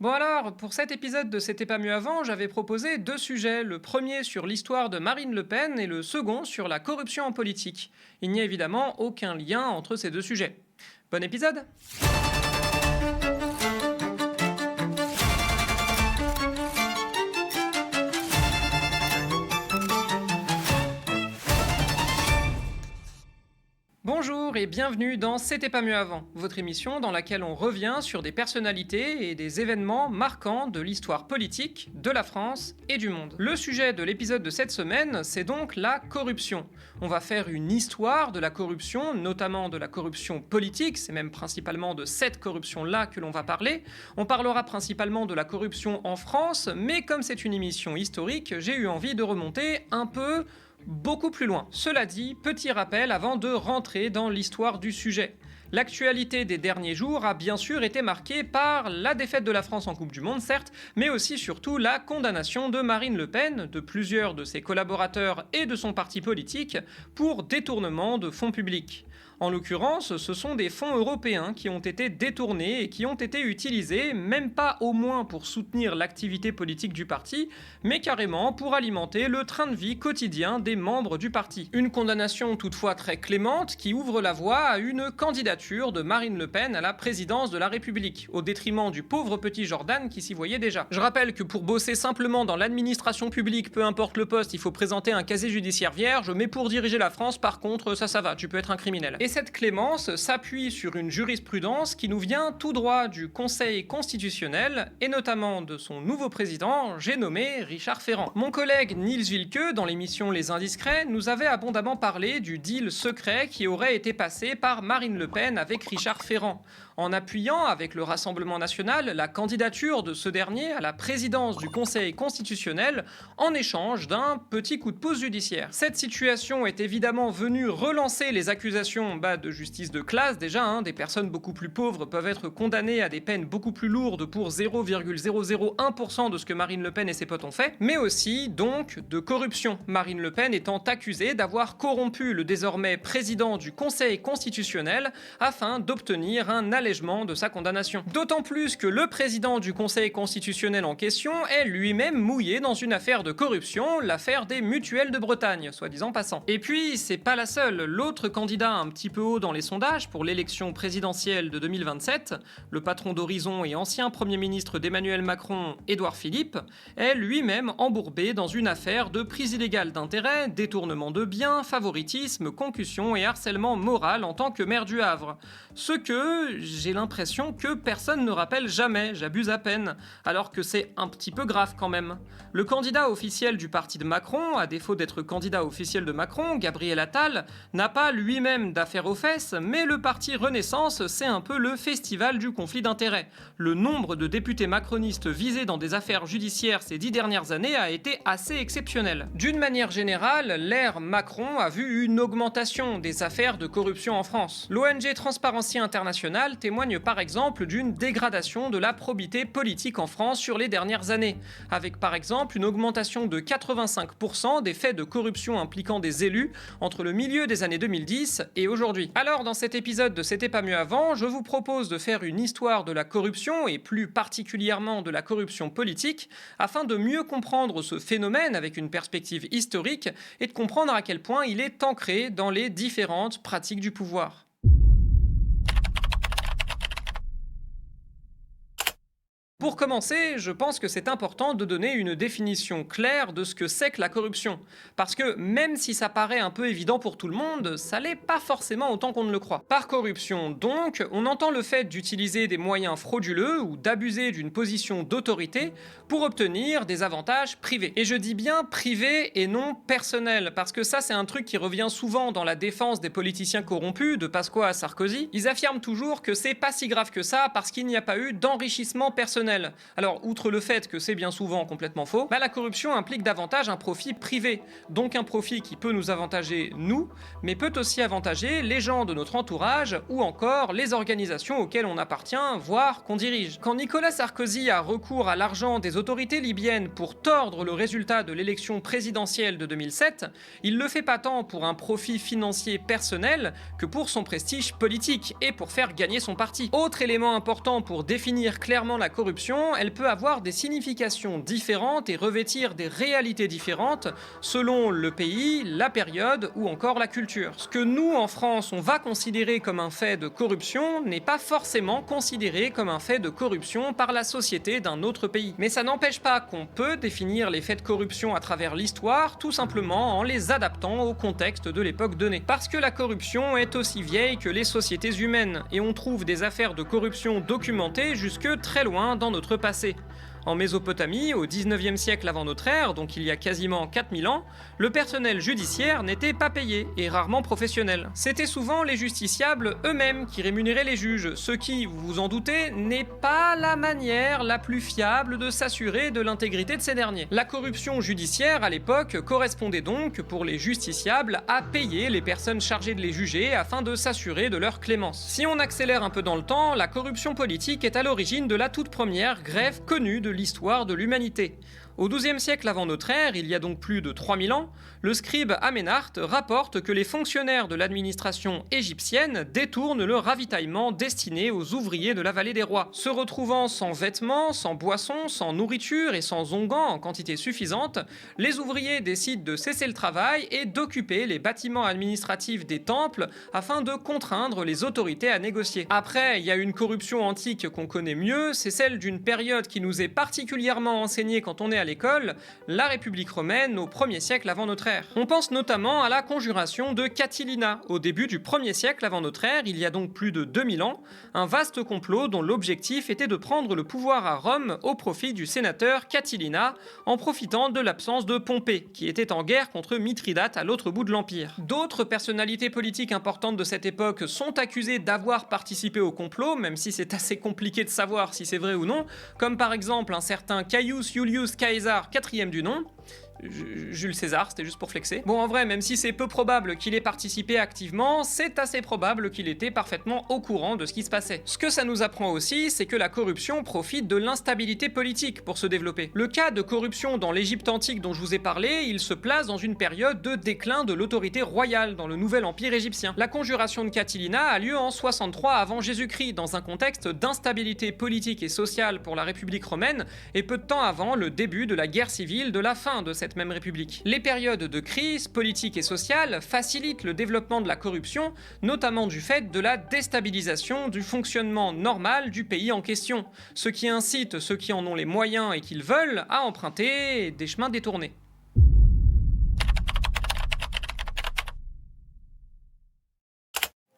Bon alors, pour cet épisode de C'était pas mieux avant, j'avais proposé deux sujets. Le premier sur l'histoire de Marine Le Pen et le second sur la corruption en politique. Il n'y a évidemment aucun lien entre ces deux sujets. Bon épisode. Bonjour et bienvenue dans C'était pas mieux avant, votre émission dans laquelle on revient sur des personnalités et des événements marquants de l'histoire politique de la France et du monde. Le sujet de l'épisode de cette semaine, c'est donc la corruption. On va faire une histoire de la corruption, notamment de la corruption politique, c'est même principalement de cette corruption-là que l'on va parler. On parlera principalement de la corruption en France, mais comme c'est une émission historique, j'ai eu envie de remonter un peu beaucoup plus loin. Cela dit, petit rappel avant de rentrer dans l'histoire du sujet. L'actualité des derniers jours a bien sûr été marquée par la défaite de la France en Coupe du Monde, certes, mais aussi surtout la condamnation de Marine Le Pen, de plusieurs de ses collaborateurs et de son parti politique pour détournement de fonds publics. En l'occurrence, ce sont des fonds européens qui ont été détournés et qui ont été utilisés, même pas au moins pour soutenir l'activité politique du parti, mais carrément pour alimenter le train de vie quotidien des membres du parti. Une condamnation toutefois très clémente qui ouvre la voie à une candidature de Marine Le Pen à la présidence de la République, au détriment du pauvre petit Jordan qui s'y voyait déjà. Je rappelle que pour bosser simplement dans l'administration publique, peu importe le poste, il faut présenter un casier judiciaire vierge, mais pour diriger la France, par contre, ça va, tu peux être un criminel. Et cette clémence s'appuie sur une jurisprudence qui nous vient tout droit du Conseil constitutionnel, et notamment de son nouveau président, j'ai nommé Richard Ferrand. Mon collègue Niels Wilke, dans l'émission Les Indiscrets, nous avait abondamment parlé du deal secret qui aurait été passé par Marine Le Pen avec Richard Ferrand, en appuyant avec le Rassemblement national la candidature de ce dernier à la présidence du Conseil constitutionnel en échange d'un petit coup de pouce judiciaire. Cette situation est évidemment venue relancer les accusations de justice de classe déjà, des personnes beaucoup plus pauvres peuvent être condamnées à des peines beaucoup plus lourdes pour 0,001% de ce que Marine Le Pen et ses potes ont fait, mais aussi donc de corruption. Marine Le Pen étant accusée d'avoir corrompu le désormais président du Conseil constitutionnel afin d'obtenir un allègement de sa condamnation. D'autant plus que le président du Conseil constitutionnel en question est lui-même mouillé dans une affaire de corruption, l'affaire des mutuelles de Bretagne, soit disant passant. Et puis, c'est pas la seule. L'autre candidat un petit peu haut dans les sondages pour l'élection présidentielle de 2027, le patron d'Horizon et ancien Premier ministre d'Emmanuel Macron, Édouard Philippe, est lui-même embourbé dans une affaire de prise illégale d'intérêt, détournement de biens, favoritisme, concussion et harcèlement moral en tant que maire du Havre. Ce que j'ai l'impression que personne ne rappelle jamais, j'abuse à peine, alors que c'est un petit peu grave quand même. Le candidat officiel du parti de Macron, à défaut d'être candidat officiel de Macron, Gabriel Attal, n'a pas lui-même d'affaires aux fesses, mais le parti Renaissance, c'est un peu le festival du conflit d'intérêts. Le nombre de députés macronistes visés dans des affaires judiciaires ces 10 dernières années a été assez exceptionnel. D'une manière générale, l'ère Macron a vu une augmentation des affaires de corruption en France. L'ONG Transparency International témoigne par exemple d'une dégradation de la probité politique en France sur les dernières années, avec par exemple une augmentation de 85% des faits de corruption impliquant des élus entre le milieu des années 2010 et aujourd'hui. Alors dans cet épisode de C'était pas mieux avant, je vous propose de faire une histoire de la corruption et plus particulièrement de la corruption politique afin de mieux comprendre ce phénomène avec une perspective historique et de comprendre à quel point il est ancré dans les différentes pratiques du pouvoir. Pour commencer, je pense que c'est important de donner une définition claire de ce que c'est que la corruption. Parce que même si ça paraît un peu évident pour tout le monde, ça l'est pas forcément autant qu'on ne le croit. Par corruption, donc, on entend le fait d'utiliser des moyens frauduleux ou d'abuser d'une position d'autorité pour obtenir des avantages privés. Et je dis bien privés et non personnels, parce que ça c'est un truc qui revient souvent dans la défense des politiciens corrompus, de Pasqua à Sarkozy. Ils affirment toujours que c'est pas si grave que ça parce qu'il n'y a pas eu d'enrichissement personnel. Alors, outre le fait que c'est bien souvent complètement faux, la corruption implique davantage un profit privé, donc un profit qui peut nous avantager nous, mais peut aussi avantager les gens de notre entourage ou encore les organisations auxquelles on appartient, voire qu'on dirige. Quand Nicolas Sarkozy a recours à l'argent des autorités libyennes pour tordre le résultat de l'élection présidentielle de 2007, il le fait pas tant pour un profit financier personnel que pour son prestige politique et pour faire gagner son parti. Autre élément important pour définir clairement la corruption, corruption, elle peut avoir des significations différentes et revêtir des réalités différentes selon le pays, la période ou encore la culture. Ce que nous, en France, on va considérer comme un fait de corruption n'est pas forcément considéré comme un fait de corruption par la société d'un autre pays. Mais ça n'empêche pas qu'on peut définir les faits de corruption à travers l'histoire, tout simplement en les adaptant au contexte de l'époque donnée. Parce que la corruption est aussi vieille que les sociétés humaines, et on trouve des affaires de corruption documentées jusque très loin dans notre passé. En Mésopotamie, au 19e siècle avant notre ère, donc il y a quasiment 4000 ans, le personnel judiciaire n'était pas payé et rarement professionnel. C'était souvent les justiciables eux-mêmes qui rémunéraient les juges, ce qui, vous vous en doutez, n'est pas la manière la plus fiable de s'assurer de l'intégrité de ces derniers. La corruption judiciaire à l'époque correspondait donc, pour les justiciables, à payer les personnes chargées de les juger afin de s'assurer de leur clémence. Si on accélère un peu dans le temps, la corruption politique est à l'origine de la toute première grève connue de l'histoire de l'humanité. Au XIIe siècle avant notre ère, il y a donc plus de 3000 ans, le scribe Amenhart rapporte que les fonctionnaires de l'administration égyptienne détournent le ravitaillement destiné aux ouvriers de la vallée des rois. Se retrouvant sans vêtements, sans boissons, sans nourriture et sans onguents en quantité suffisante, les ouvriers décident de cesser le travail et d'occuper les bâtiments administratifs des temples afin de contraindre les autorités à négocier. Après, il y a une corruption antique qu'on connaît mieux, c'est celle d'une période qui nous est particulièrement enseignée quand on est à l'école, la République romaine au 1er siècle avant notre ère. On pense notamment à la conjuration de Catilina au début du 1er siècle avant notre ère, il y a donc plus de 2000 ans, un vaste complot dont l'objectif était de prendre le pouvoir à Rome au profit du sénateur Catilina en profitant de l'absence de Pompée, qui était en guerre contre Mithridate à l'autre bout de l'Empire. D'autres personnalités politiques importantes de cette époque sont accusées d'avoir participé au complot, même si c'est assez compliqué de savoir si c'est vrai ou non, comme par exemple un certain Caius Iulius Caesar, 4e du nom, Jules César, c'était juste pour flexer. Bon, en vrai, même si c'est peu probable qu'il ait participé activement, c'est assez probable qu'il était parfaitement au courant de ce qui se passait. Ce que ça nous apprend aussi, c'est que la corruption profite de l'instabilité politique pour se développer. Le cas de corruption dans l'Égypte antique dont je vous ai parlé, il se place dans une période de déclin de l'autorité royale dans le nouvel empire égyptien. La conjuration de Catilina a lieu en 63 avant Jésus-Christ, dans un contexte d'instabilité politique et sociale pour la République romaine, et peu de temps avant le début de la guerre civile de la fin de cette même république. Les périodes de crise politique et sociale facilitent le développement de la corruption, notamment du fait de la déstabilisation du fonctionnement normal du pays en question, ce qui incite ceux qui en ont les moyens et qu'ils veulent à emprunter des chemins détournés.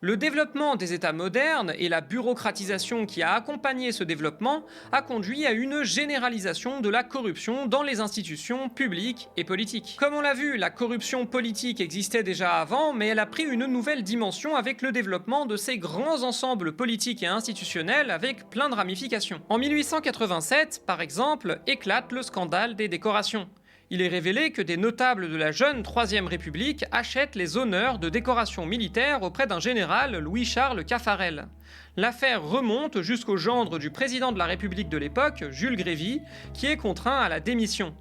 Le développement des États modernes et la bureaucratisation qui a accompagné ce développement a conduit à une généralisation de la corruption dans les institutions publiques et politiques. Comme on l'a vu, la corruption politique existait déjà avant, mais elle a pris une nouvelle dimension avec le développement de ces grands ensembles politiques et institutionnels avec plein de ramifications. En 1887, par exemple, éclate le scandale des décorations. Il est révélé que des notables de la jeune Troisième République achètent les honneurs de décoration militaire auprès d'un général, Louis-Charles Caffarel. L'affaire remonte jusqu'au gendre du président de la République de l'époque, Jules Grévy, qui est contraint à la démission.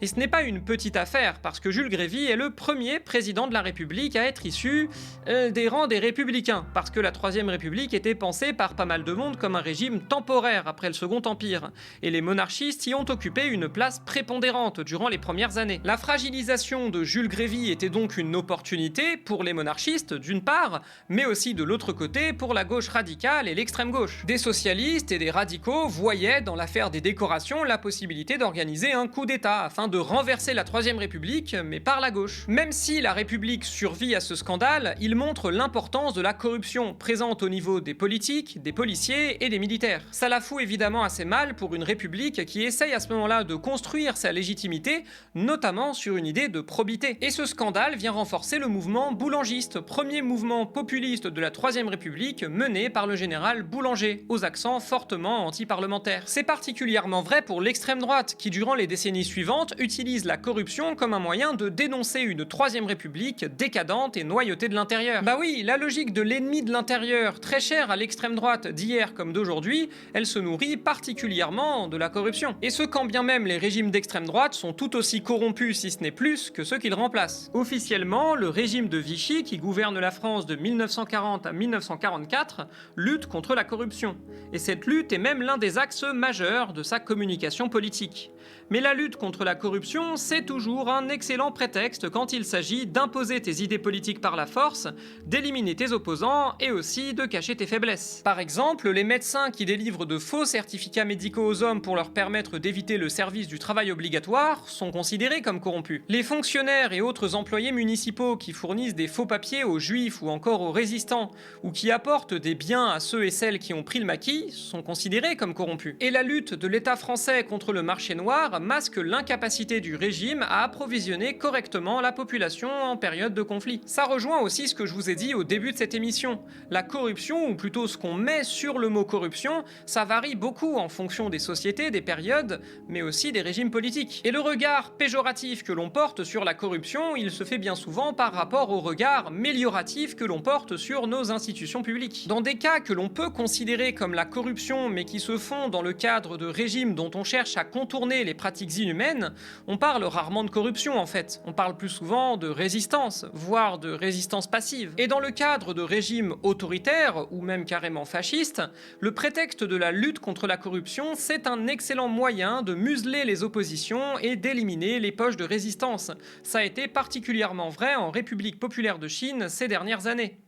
Et ce n'est pas une petite affaire, parce que Jules Grévy est le premier président de la République à être issu des rangs des Républicains, parce que la Troisième République était pensée par pas mal de monde comme un régime temporaire après le Second Empire, et les monarchistes y ont occupé une place prépondérante durant les premières années. La fragilisation de Jules Grévy était donc une opportunité pour les monarchistes, d'une part, mais aussi de l'autre côté pour la gauche radicale et l'extrême gauche. Des socialistes et des radicaux voyaient dans l'affaire des décorations la possibilité d'organiser un coup d'État afin de renverser la Troisième République, mais par la gauche. Même si la République survit à ce scandale, il montre l'importance de la corruption présente au niveau des politiques, des policiers et des militaires. Ça la fout évidemment assez mal pour une République qui essaye à ce moment-là de construire sa légitimité, notamment sur une idée de probité. Et ce scandale vient renforcer le mouvement boulangiste, premier mouvement populiste de la Troisième République mené par le général Boulanger, aux accents fortement anti-parlementaires. C'est particulièrement vrai pour l'extrême droite, qui durant les décennies suivantes dominante utilise la corruption comme un moyen de dénoncer une troisième république décadente et noyautée de l'intérieur. Bah oui, la logique de l'ennemi de l'intérieur, très chère à l'extrême droite d'hier comme d'aujourd'hui, elle se nourrit particulièrement de la corruption. Et ce quand bien même les régimes d'extrême droite sont tout aussi corrompus, si ce n'est plus, que ceux qu'ils remplacent. Officiellement, le régime de Vichy, qui gouverne la France de 1940 à 1944, lutte contre la corruption. Et cette lutte est même l'un des axes majeurs de sa communication politique. Mais la lutte contre la corruption, c'est toujours un excellent prétexte quand il s'agit d'imposer tes idées politiques par la force, d'éliminer tes opposants et aussi de cacher tes faiblesses. Par exemple, les médecins qui délivrent de faux certificats médicaux aux hommes pour leur permettre d'éviter le service du travail obligatoire sont considérés comme corrompus. Les fonctionnaires et autres employés municipaux qui fournissent des faux papiers aux juifs ou encore aux résistants, ou qui apportent des biens à ceux et celles qui ont pris le maquis, sont considérés comme corrompus. Et la lutte de l'État français contre le marché noir masque l'incapacité du régime à approvisionner correctement la population en période de conflit. Ça rejoint aussi ce que je vous ai dit au début de cette émission. La corruption, ou plutôt ce qu'on met sur le mot corruption, ça varie beaucoup en fonction des sociétés, des périodes, mais aussi des régimes politiques. Et le regard péjoratif que l'on porte sur la corruption, il se fait bien souvent par rapport au regard mélioratif que l'on porte sur nos institutions publiques. Dans des cas que l'on peut considérer comme la corruption, mais qui se font dans le cadre de régimes dont on cherche à contourner les pratiques inhumaines, on parle rarement de corruption en fait. On parle plus souvent de résistance, voire de résistance passive. Et dans le cadre de régimes autoritaires, ou même carrément fascistes, le prétexte de la lutte contre la corruption, c'est un excellent moyen de museler les oppositions et d'éliminer les poches de résistance. Ça a été particulièrement vrai en République populaire de Chine ces dernières années.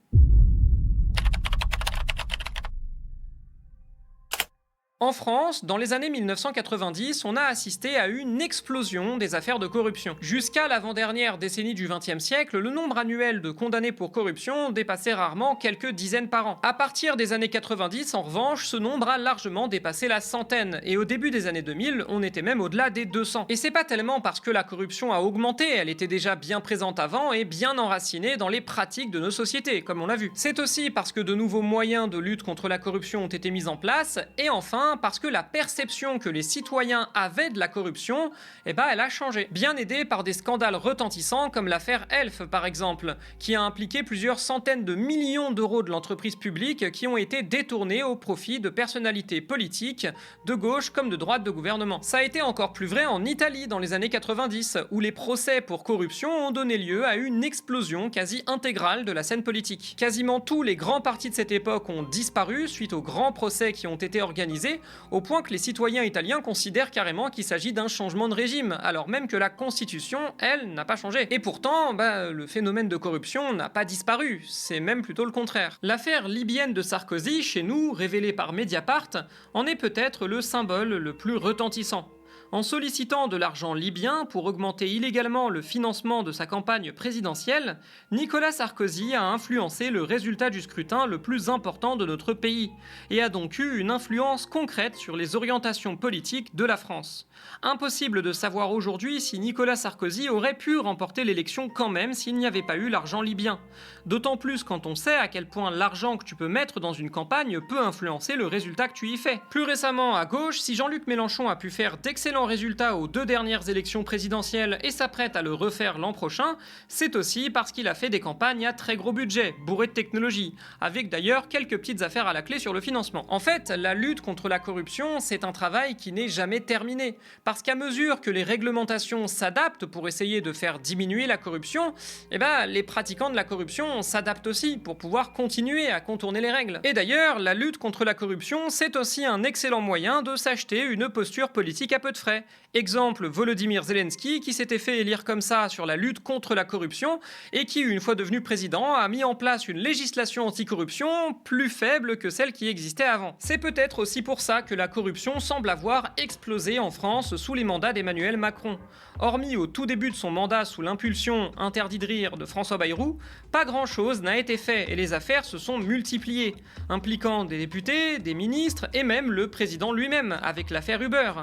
En France, dans les années 1990, on a assisté à une explosion des affaires de corruption. Jusqu'à l'avant-dernière décennie du XXe siècle, le nombre annuel de condamnés pour corruption dépassait rarement quelques dizaines par an. À partir des années 90, en revanche, ce nombre a largement dépassé la centaine, et au début des années 2000, on était même au-delà des 200. Et c'est pas tellement parce que la corruption a augmenté, elle était déjà bien présente avant et bien enracinée dans les pratiques de nos sociétés, comme on l'a vu. C'est aussi parce que de nouveaux moyens de lutte contre la corruption ont été mis en place, et enfin, parce que la perception que les citoyens avaient de la corruption, elle a changé. Bien aidé par des scandales retentissants comme l'affaire Elf par exemple, qui a impliqué plusieurs centaines de millions d'euros de l'entreprise publique qui ont été détournés au profit de personnalités politiques, de gauche comme de droite de gouvernement. Ça a été encore plus vrai en Italie dans les années 90, où les procès pour corruption ont donné lieu à une explosion quasi intégrale de la scène politique. Quasiment tous les grands partis de cette époque ont disparu suite aux grands procès qui ont été organisés, au point que les citoyens italiens considèrent carrément qu'il s'agit d'un changement de régime, alors même que la constitution, elle, n'a pas changé. Et pourtant, le phénomène de corruption n'a pas disparu, c'est même plutôt le contraire. L'affaire libyenne de Sarkozy, chez nous, révélée par Mediapart, en est peut-être le symbole le plus retentissant. En sollicitant de l'argent libyen pour augmenter illégalement le financement de sa campagne présidentielle, Nicolas Sarkozy a influencé le résultat du scrutin le plus important de notre pays, et a donc eu une influence concrète sur les orientations politiques de la France. Impossible de savoir aujourd'hui si Nicolas Sarkozy aurait pu remporter l'élection quand même s'il n'y avait pas eu l'argent libyen. D'autant plus quand on sait à quel point l'argent que tu peux mettre dans une campagne peut influencer le résultat que tu y fais. Plus récemment, à gauche, si Jean-Luc Mélenchon a pu faire d'excellents résultats aux 2 dernières élections présidentielles et s'apprête à le refaire l'an prochain, c'est aussi parce qu'il a fait des campagnes à très gros budget, bourrées de technologie, avec d'ailleurs quelques petites affaires à la clé sur le financement. En fait, la lutte contre la corruption, c'est un travail qui n'est jamais terminé, parce qu'à mesure que les réglementations s'adaptent pour essayer de faire diminuer la corruption, les pratiquants de la corruption s'adaptent aussi pour pouvoir continuer à contourner les règles. Et d'ailleurs, la lutte contre la corruption, c'est aussi un excellent moyen de s'acheter une posture politique à peu de frais. Exemple, Volodymyr Zelensky qui s'était fait élire comme ça sur la lutte contre la corruption et qui, une fois devenu président, a mis en place une législation anticorruption plus faible que celle qui existait avant. C'est peut-être aussi pour ça que la corruption semble avoir explosé en France sous les mandats d'Emmanuel Macron. Hormis au tout début de son mandat sous l'impulsion interdit de rire de François Bayrou, pas grand-chose n'a été fait et les affaires se sont multipliées, impliquant des députés, des ministres et même le président lui-même avec l'affaire Uber.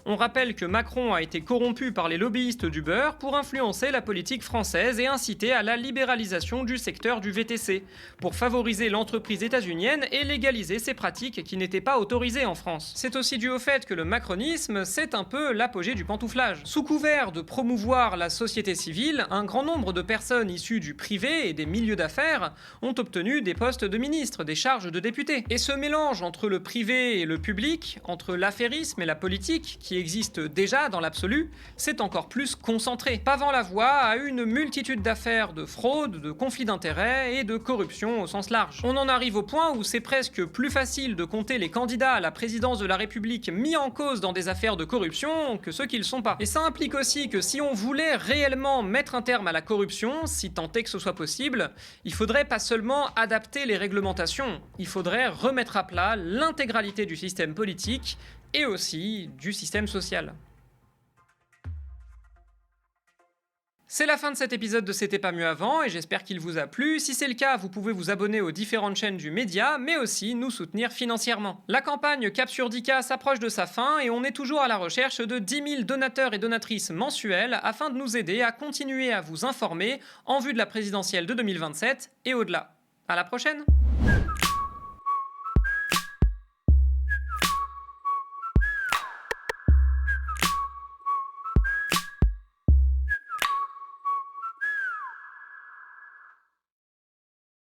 On rappelle que Macron a été corrompu par les lobbyistes du beurre pour influencer la politique française et inciter à la libéralisation du secteur du VTC, pour favoriser l'entreprise états-unienne et légaliser ces pratiques qui n'étaient pas autorisées en France. C'est aussi dû au fait que le macronisme, c'est un peu l'apogée du pantouflage. Sous couvert de promouvoir la société civile, un grand nombre de personnes issues du privé et des milieux d'affaires ont obtenu des postes de ministres, des charges de députés. Et ce mélange entre le privé et le public, entre l'affairisme et la politique, qui existe déjà dans l'absolu, s'est encore plus concentré, pavant la voie à une multitude d'affaires de fraude, de conflits d'intérêts et de corruption au sens large. On en arrive au point où c'est presque plus facile de compter les candidats à la présidence de la République mis en cause dans des affaires de corruption que ceux qui le sont pas. Et ça implique aussi que si on voulait réellement mettre un terme à la corruption, si tant est que ce soit possible, il faudrait pas seulement adapter les réglementations, il faudrait remettre à plat l'intégralité du système politique et aussi du système social. C'est la fin de cet épisode de C'était pas mieux avant et j'espère qu'il vous a plu. Si c'est le cas, vous pouvez vous abonner aux différentes chaînes du média, mais aussi nous soutenir financièrement. La campagne Cap sur 10K s'approche de sa fin et on est toujours à la recherche de 10 000 donateurs et donatrices mensuels afin de nous aider à continuer à vous informer en vue de la présidentielle de 2027 et au-delà. À la prochaine!